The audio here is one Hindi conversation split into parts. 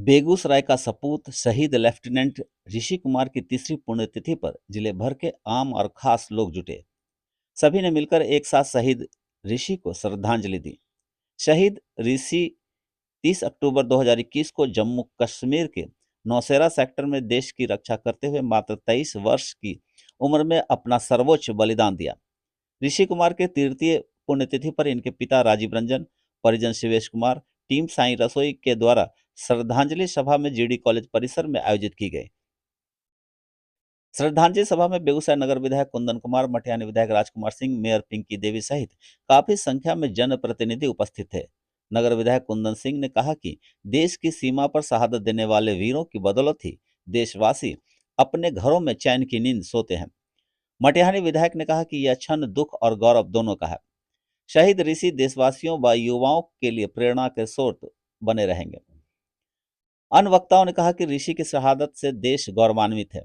बेगूसराय का सपूत शहीद लेफ्टिनेंट ऋषि कुमार की तीसरी पुण्यतिथि पर जिले भर के आम और खास लोग जुटे। सभी ने मिलकर एक साथ शहीद ऋषि को श्रद्धांजलि दी। शहीद ऋषि 30 अक्टूबर 2021 को जम्मू कश्मीर के नौशेरा सेक्टर में देश की रक्षा करते हुए मात्र 23 वर्ष की उम्र में अपना सर्वोच्च बलिदान दिया। ऋषि कुमार के तृतीय पुण्यतिथि पर इनके पिता राजीव रंजन, परिजन शिवेश कुमार, टीम साई रसोई के द्वारा श्रद्धांजलि सभा में जीडी कॉलेज परिसर में आयोजित की गई। श्रद्धांजलि सभा में बेगूसराय नगर विधायक कुंदन कुमार, मटिहानी विधायक राजकुमार सिंह, मेयर पिंकी देवी सहित काफी संख्या में जनप्रतिनिधि उपस्थित थे। नगर विधायक कुंदन सिंह ने कहा कि देश की सीमा पर शहादत देने वाले वीरों की बदौलत ही देशवासी अपने घरों में चैन की नींद सोते हैं। मटिहानी विधायक ने कहा कि यह क्षण दुख और गौरव दोनों का है। शहीद ऋषि देशवासियों व युवाओं के लिए प्रेरणा के स्रोत बने रहेंगे। अन्य वक्ताओं ने कहा कि ऋषि की शहादत से देश गौरवान्वित है।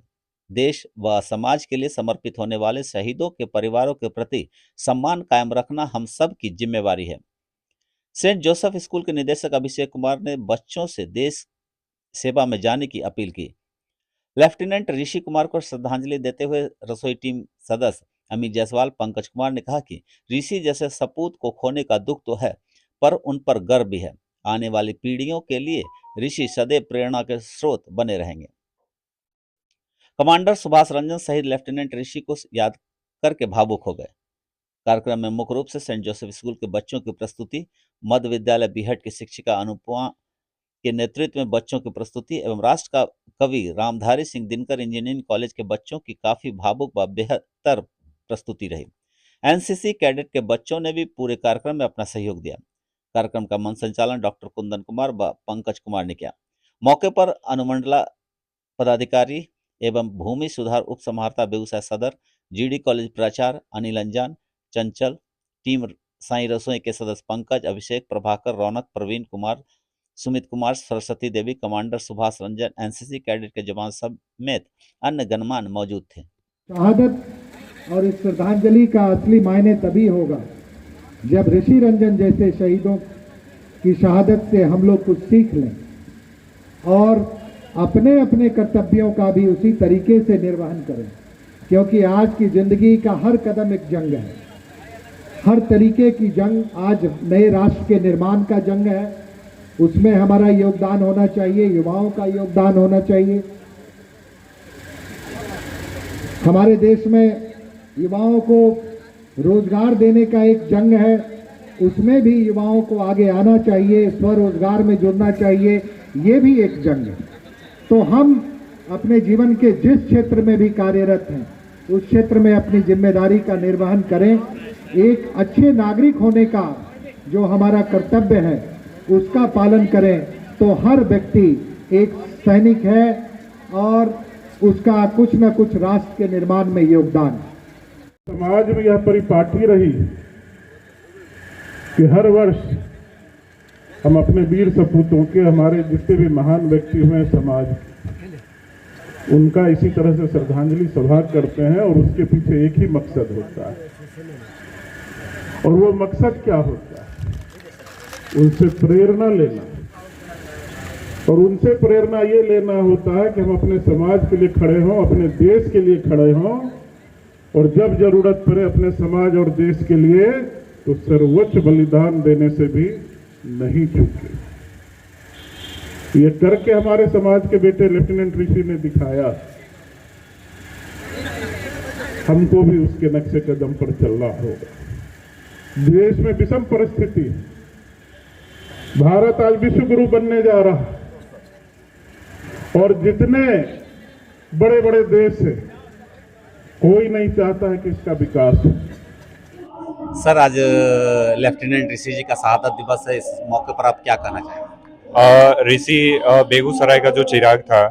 देश व समाज के लिए समर्पित होने वाले शहीदों के परिवारों के प्रति सम्मान कायम रखना हम सब की जिम्मेवारी है। सेंट जोसेफ स्कूल के निदेशक अभिषेक कुमार ने बच्चों से देश सेवा में जाने की अपील की। लेफ्टिनेंट ऋषि कुमार को श्रद्धांजलि देते हुए रसोई टीम सदस्य अमित जायसवाल, पंकज कुमार ने कहा कि ऋषि जैसे सपूत को खोने का दुख तो है, पर उन पर गर्व भी है। आने वाली पीढ़ियों के लिए ऋषि सदैव प्रेरणा के स्रोत बने रहेंगे। कमांडर सुभाष रंजन सहित लेफ्टिनेंट ऋषि को याद करके भावुक हो गए। कार्यक्रम में मुख्य रूप से सेंट जोसेफ स्कूल के बच्चों की प्रस्तुति, मध्य विद्यालय बीहट की शिक्षिका अनुपमा के नेतृत्व में बच्चों की प्रस्तुति एवं राष्ट्र का कवि रामधारी सिंह दिनकर इंजीनियरिंग कॉलेज के बच्चों की काफी भावुक व बेहतर प्रस्तुति रही। एनसीसी कैडेट के बच्चों ने भी पूरे कार्यक्रम में अपना सहयोग दिया। कार्यक्रम का मंच संचालन डॉक्टर कुंदन कुमार व पंकज कुमार ने किया। मौके पर अनुमंडला पदाधिकारी एवं भूमि सुधार उप समाहर्ता बेगूसराय सदर, जीडी कॉलेज प्राचार्य अनिल अंजान, चंचल, टीम साई रसोई के सदस्य Pankaj, Abhishek, Prabhakar, Raunak, Praveen Kumar, Sumit Kumar, Saraswati Devi, commander Subhash Ranjan, NCC cadet के जवान समेत अन्य गणमान्य मौजूद थे। शहादत और इस श्रद्धांजलि का असली मायने तभी होगा जब ऋषि रंजन जैसे शहीदों की शहादत से हम लोग कुछ सीख लें और अपने अपने कर्तव्यों का भी उसी तरीके से निर्वहन करें, क्योंकि आज की जिंदगी का हर कदम एक जंग है। हर तरीके की जंग आज नए राष्ट्र के निर्माण का जंग है। उसमें हमारा योगदान होना चाहिए, युवाओं का योगदान होना चाहिए। हमारे देश में युवाओं को रोजगार देने का एक जंग है, उसमें भी युवाओं को आगे आना चाहिए, स्वरोजगार में जुड़ना चाहिए, ये भी एक जंग है। तो हम अपने जीवन के जिस क्षेत्र में भी कार्यरत हैं उस क्षेत्र में अपनी जिम्मेदारी का निर्वहन करें। एक अच्छे नागरिक होने का जो हमारा कर्तव्य है उसका पालन करें, तो हर व्यक्ति एक सैनिक है और उसका कुछ न कुछ राष्ट्र के निर्माण में योगदान। समाज में यह परिपाटी रही कि हर वर्ष हम अपने वीर सपूतों के, हमारे जितने भी महान व्यक्ति हुए समाज, उनका इसी तरह से श्रद्धांजलि सभा करते हैं और उसके पीछे एक ही मकसद होता है। और वो मकसद क्या होता है? उनसे प्रेरणा लेना। और उनसे प्रेरणा ये लेना होता है कि हम अपने समाज के लिए खड़े हों, अपने देश के लिए खड़े हों, और जब जरूरत पड़े अपने समाज और देश के लिए तो सर्वोच्च बलिदान देने से भी नहीं चूके। ये करके हमारे समाज के बेटे लेफ्टिनेंट ऋषि ने दिखाया। हमको भी उसके नक्शे कदम पर चलना होगा। देश में विषम परिस्थिति, भारत आज विश्व गुरु बनने जा रहा, और जितने बड़े बड़े देश हैं कोई नहीं चाहता है कि इसका विकास हो। सर, आज लेफ्टिनेंट ऋषि जी का शहादत दिवस है, इस मौके पर आप क्या कहना चाहेंगे? ऋषि बेगूसराय का जो चिराग था,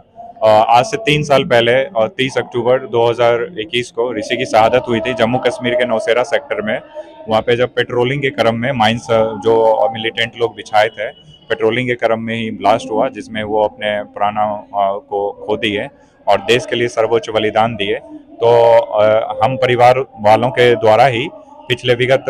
आज से 3 साल पहले 30 अक्टूबर 2021 को ऋषि की शहादत हुई थी जम्मू कश्मीर के नौशेरा सेक्टर में। वहाँ पे जब पेट्रोलिंग के क्रम में माइंस जो मिलिटेंट लोग बिछाए थे, पेट्रोलिंग के क्रम में ही ब्लास्ट हुआ, जिसमें वो अपने प्राणों को खो दिए और देश के लिए सर्वोच्च बलिदान दिए। तो हम परिवार वालों के द्वारा ही पिछले विगत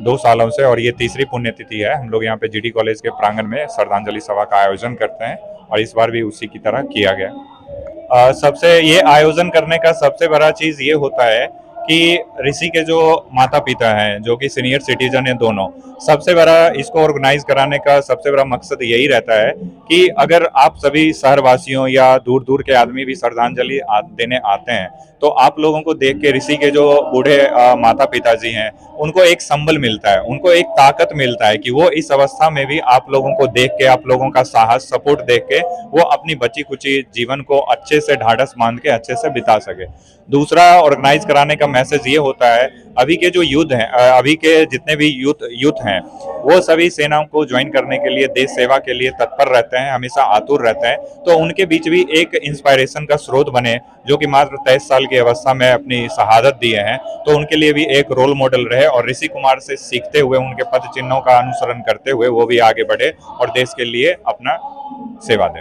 2 सालों से, और ये तीसरी पुण्यतिथि है। हम लोग यहाँ पे जीडी कॉलेज के प्रांगण में श्रद्धांजलि सभा का आयोजन करते हैं और इस बार भी उसी की तरह किया गया। सबसे ये आयोजन करने का सबसे बड़ा चीज ये होता है कि ऋषि के जो माता पिता हैं, जो कि सीनियर सिटीजन हैं दोनों, सबसे बड़ा इसको ऑर्गेनाइज कराने का सबसे बड़ा मकसद यही रहता है कि अगर आप सभी शहरवासियों या दूर दूर के आदमी भी श्रद्धांजलि देने आते हैं तो आप लोगों को देख के ऋषि के जो बूढ़े माता पिताजी हैं उनको एक संबल मिलता है, उनको एक ताकत मिलता है कि वो इस अवस्था में भी आप लोगों को देख के, आप लोगों का साहस सपोर्ट देख के वो अपनी बची कुची जीवन को अच्छे से ढाढ़स बांध के अच्छे से बिता सके। दूसरा ऑर्गेनाइज कराने का मैसेज ये होता है, अभी के जो यूथ हैं, अभी के जितने भी यूथ हैं वो सभी सेनाओं को ज्वाइन करने के लिए, देश सेवा के लिए तत्पर रहते हैं, हमेशा आतुर रहते हैं, तो उनके बीच भी एक इंस्पायरेशन का स्रोत बने, जो कि मात्र 23 साल की अवस्था में अपनी शहादत दिए हैं, तो उनके लिए भी एक रोल मॉडल रहे और ऋषि कुमार से सीखते हुए, उनके पद चिन्हों का अनुसरण करते हुए वो भी आगे बढ़े और देश के लिए अपना सेवा दें।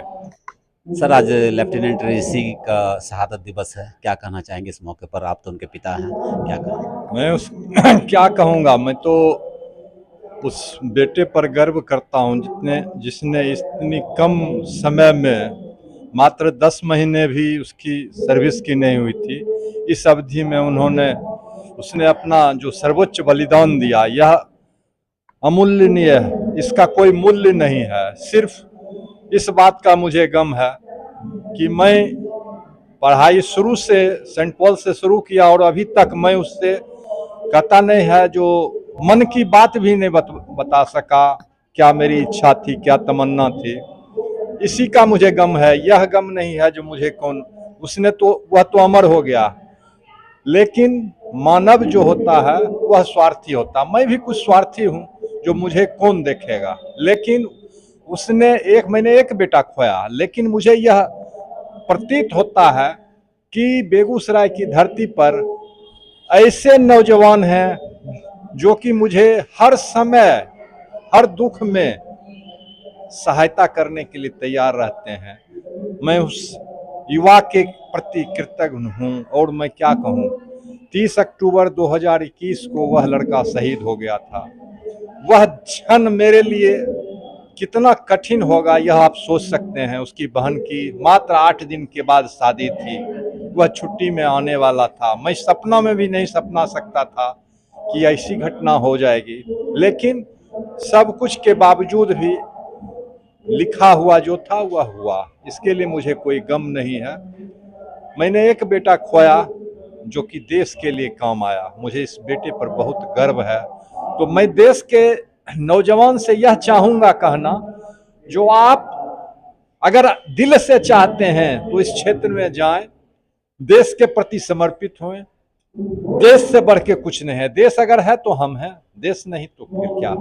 सर, आज लेफ्टिनेंट ऋषि का शहादत दिवस है, क्या कहना चाहेंगे इस मौके पर? आप तो उनके पिता हैं, क्या कहें? मैं उस क्या कहूँगा, मैं तो उस बेटे पर गर्व करता हूँ जिसने इतनी कम समय में, मात्र 10 महीने भी उसकी सर्विस की नहीं हुई थी, इस अवधि में उसने अपना जो सर्वोच्च बलिदान दिया, यह अमूल्यनीय है, इसका कोई मूल्य नहीं है। सिर्फ इस बात का मुझे गम है कि मैं पढ़ाई शुरू से सेंट पॉल से शुरू किया और अभी तक मैं उससे कहता नहीं है, जो मन की बात भी नहीं बता सका, क्या मेरी इच्छा थी, क्या तमन्ना थी, इसी का मुझे गम है। यह गम नहीं है जो मुझे वह तो अमर हो गया, लेकिन मानव जो होता है वह स्वार्थी होता। मैं भी कुछ स्वार्थी हूँ, जो मुझे कौन देखेगा, लेकिन मैंने एक बेटा खोया, लेकिन मुझे यह प्रतीत होता है कि बेगूसराय की धरती पर ऐसे नौजवान हैं जो कि मुझे हर समय, हर दुख में सहायता करने के लिए तैयार रहते हैं। मैं उस युवा के प्रति कृतज्ञ हूँ और मैं क्या कहूँ, 30 अक्टूबर 2021 को वह लड़का शहीद हो गया था। वह क्षण मेरे लिए कितना कठिन होगा यह आप सोच सकते हैं। उसकी बहन की मात्र 8 दिन के बाद शादी थी, वह छुट्टी में आने वाला था। मैं सपना में भी नहीं सपना सकता था कि ऐसी घटना हो जाएगी, लेकिन सब कुछ के बावजूद भी लिखा हुआ जो था वह हुआ। इसके लिए मुझे कोई गम नहीं है। मैंने एक बेटा खोया जो कि देश के लिए काम आया, मुझे इस बेटे पर बहुत गर्व है। तो मैं देश के नौजवान से यह चाहूँगा कहना, जो आप अगर दिल से चाहते हैं तो इस क्षेत्र में जाएं, देश के प्रति समर्पित हों। देश से बढ़ के कुछ नहीं है, देश अगर है तो हम हैं, देश नहीं तो फिर क्या।